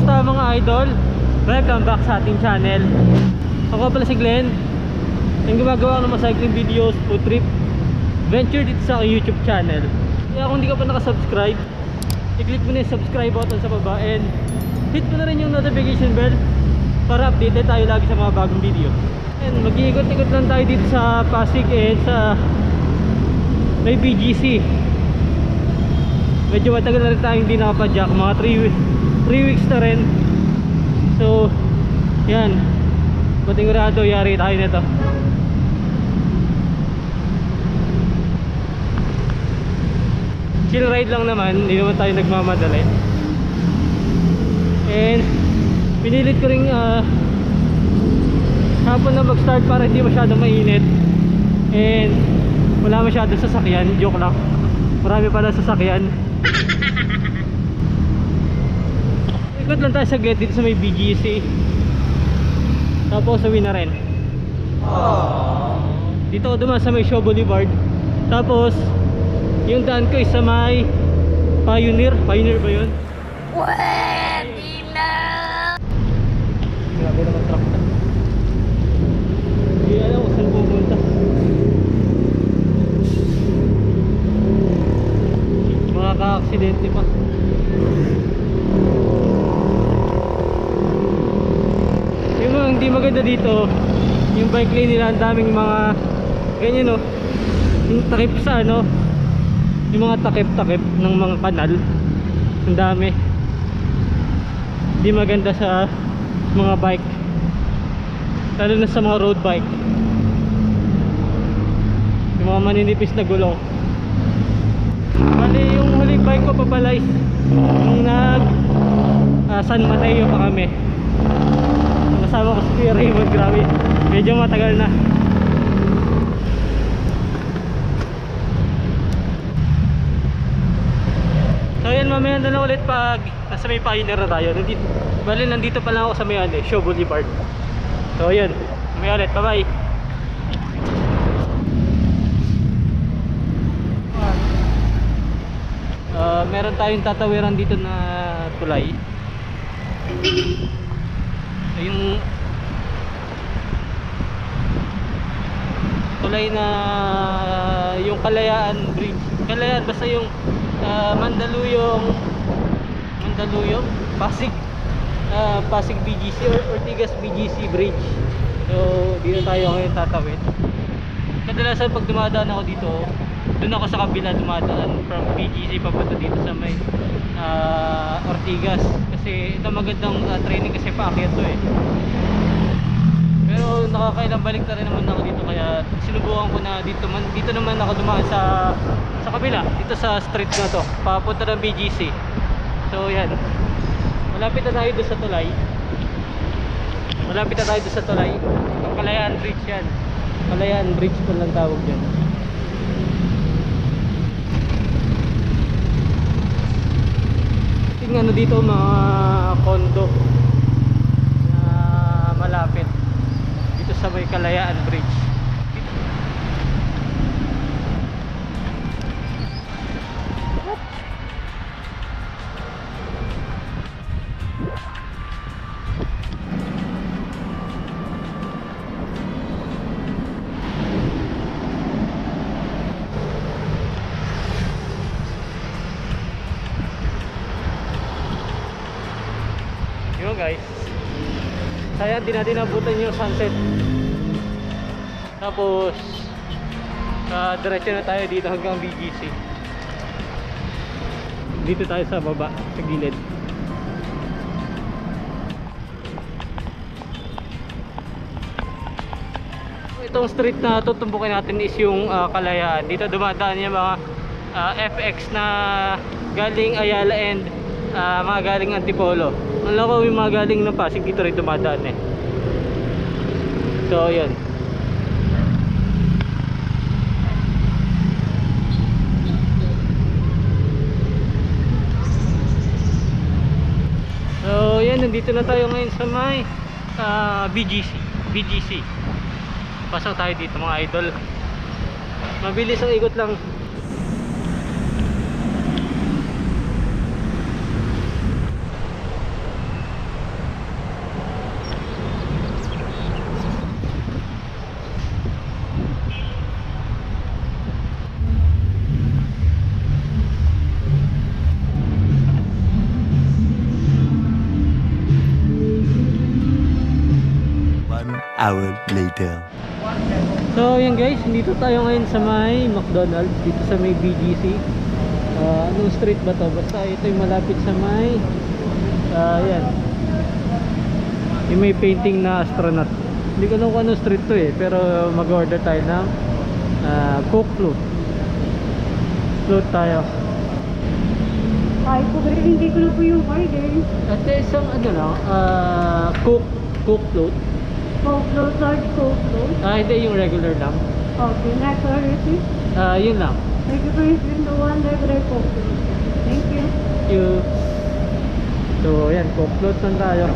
Kamusta mga idol? Welcome back sa ating channel. Ako pala si Glenn. Ang gumagawa ng mga cycling videos, food trip, venture dito sa aking YouTube channel. Kaya kung hindi ka pa nakasubscribe, i-click mo na yung subscribe button sa baba and hit mo na rin yung notification bell para updated tayo lagi sa mga bagong video. And mag-iikot-ikot lang tayo dito sa Pasig and sa may BGC. Medyo matagal na rin tayo hindi nakapadyak, mga 3 weeks na rin. So yan, patingurado yari tayo nito. Chill ride lang naman, hindi naman tayo nagmamadali. And pinilit ko rin hapon na mag-start para hindi masyadong mainit and wala masyadong sasakyan. Joke lang, marami pala sasakyan. Ikot lang tayo saglit dito sa may BGC, tapos uwi na rin. Dito ako dumaan sa may Shaw Boulevard, tapos yung daan ko is sa may Pioneer ba yun? Pwede na! Grabe naman truck na. Hindi alam kung saan pupunta. Makaka-aksidente pa. Yung mga hindi maganda dito, yung bike lane nila, ang daming mga ganyan, no? Yung takip sa ano, yung mga takip-takip ng mga kanal, ang dami. Hindi maganda sa mga bike, lalo na sa mga road bike. Yung mga maninipis na gulong. Bali yung huling bike ko papalay nung nag San Mateo pa kami, kasama ko si Kuya Raymond. Grabe, medyo matagal na. So yan, mamaya na lang ulit pag nasa may Pioneer na tayo. Bali nandito pa lang ako sa may Shaw Boulevard. So yan, mamaya ulit, bye bye. Meron tayong tatawiran dito na tulay. Yung tulay na yung Kalayaan Bridge, Kalayaan, basta yung Mandaluyong Pasig BGC or Ortigas BGC Bridge. So dito tayo ngayon tatawid. Kadalasan pag dumadaan ako dito, doon ako sa kabila dumadaan from BGC papunta dito sa may Ortigas, kasi ito magandang training kasi paakyat to eh. Pero nakakailang balik na rin naman ako dito, kaya sinubukan ko na dito naman ako dumaan sa kabila, dito sa street na to papunta ng BGC. So yan, malapit na tayo doon sa tulay. Ang Kalayaan Bridge yan. Kalayaan Bridge po lang tawag dyan. Tingnan ano dito, mga condo na malapit dito sa may Kalayaan Bridge. Yun guys, sayang di natin nabutan yung sunset. Tapos diretso na tayo dito hanggang BGC. Dito tayo sa baba, sa gilid. Itong street na tutumbukin natin is yung Kalayaan. Dito dumadaan yung mga FX na galing Ayala and mga galing Antipolo. Alam ko yung mga galing ng Pasig dito rin dumadaan eh. So yun. So yan, nandito na tayo ngayon sa may BGC. Pasok tayo dito mga idol. Mabilis ang ikot lang. hour later. So yan guys, dito tayo ngayon sa may McDonald's, dito sa may BGC. Anong street ba to? Basta ito yung malapit sa may yan, yung may painting na astronaut. Hindi ko alam kung anong street to eh, pero mag-order tayo ng Coke float. Float tayo. Ay, po, hindi ko na po yung order. At isang ano lang, Coke float. Coke float, large Coke float. Hindi yung regular lang. Okay, next order please. Yun lang. Thank you for using the one regular Coke float. Thank you. Thank you. So yan, Coke float lang tayo.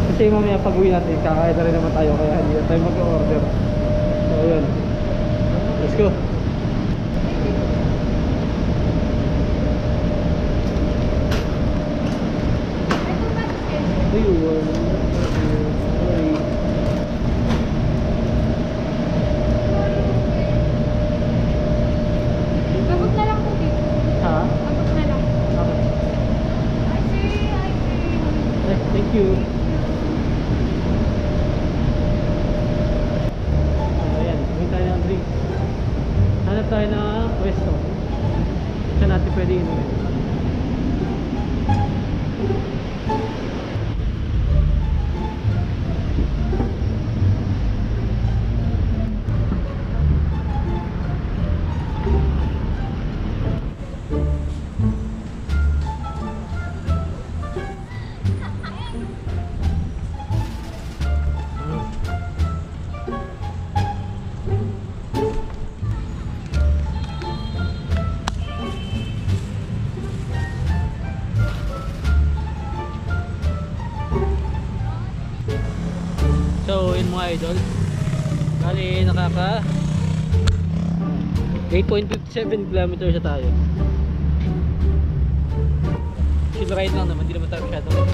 Kasi mamaya pag uwi natin, kakain na rin naman tayo, kaya hindi na tayo mag-order. So yun, let's go. Sorry. Abot na lang po dito. Ha? Abot na lang. Okay. I see. Thank you. Ayan, huwag tayo ng drinks. Hanap tayo ng pwesto. Saan natin pwede inumin? So yun mga idol, bali nakaka 8.57 kilometers na tayo. Chill ride lang naman, hindi naman tayo masyadong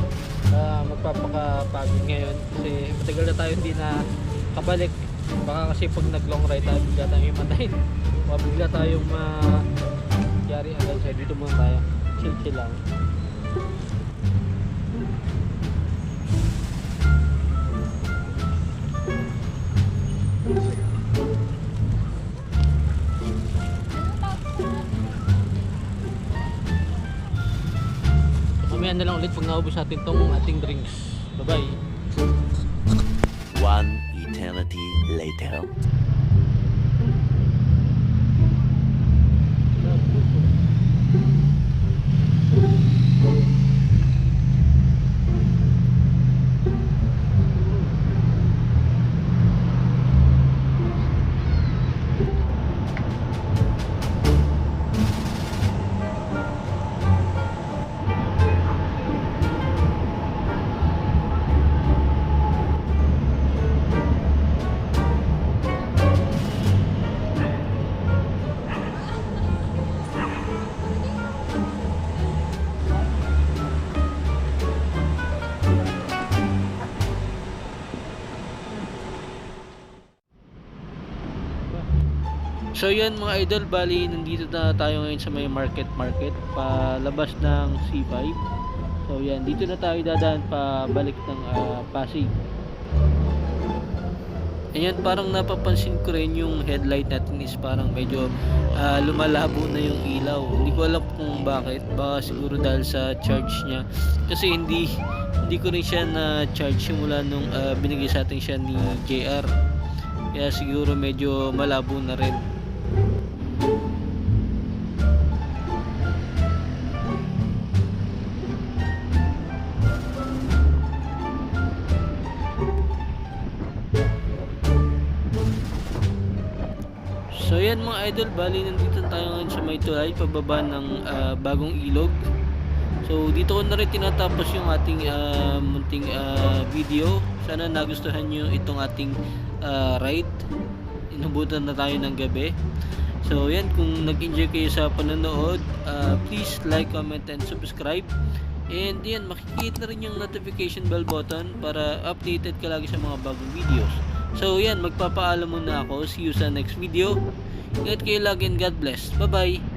magpapakapagod ngayon kasi matagal na tayo hindi na kabalik. Baka kasi pag nag long ride tayo bigla tayong himatayin, bigla tayong magyari agad. So dito muna tayo, chill lang. Mamaya na lang ulit pag naubos natin tong ating drinks. Bye bye. One eternity later. So yun mga idol, bali nandito na tayo ngayon sa may market palabas ng C5. So yan, dito na tayo dadaan pa balik ng Pasig. Ayan, parang napapansin ko rin yung headlight natin is parang medyo lumalabo na yung ilaw. Hindi ko alam kung bakit, baka siguro dahil sa charge niya. Kasi hindi ko rin siya na charge simula nung binigay sa atin siya ni JR. Kaya siguro medyo malabo na rin. So yan mga idol, bali nandito tayo ngayon sa may tulay pababa ng bagong ilog. So dito ko na rin tinatapos yung ating munting video. Sana nagustuhan nyo itong ating ride. Inubutan na tayo ng gabi. So yan, kung nag-enjoy kayo sa panonood, please like, comment, and subscribe. And yan, makikita na rin yung notification bell button para updated ka lagi sa mga bagong videos. So yan, magpapaalam muna ako. See you sa next video. Ingat kayo lagi and God bless. Bye bye.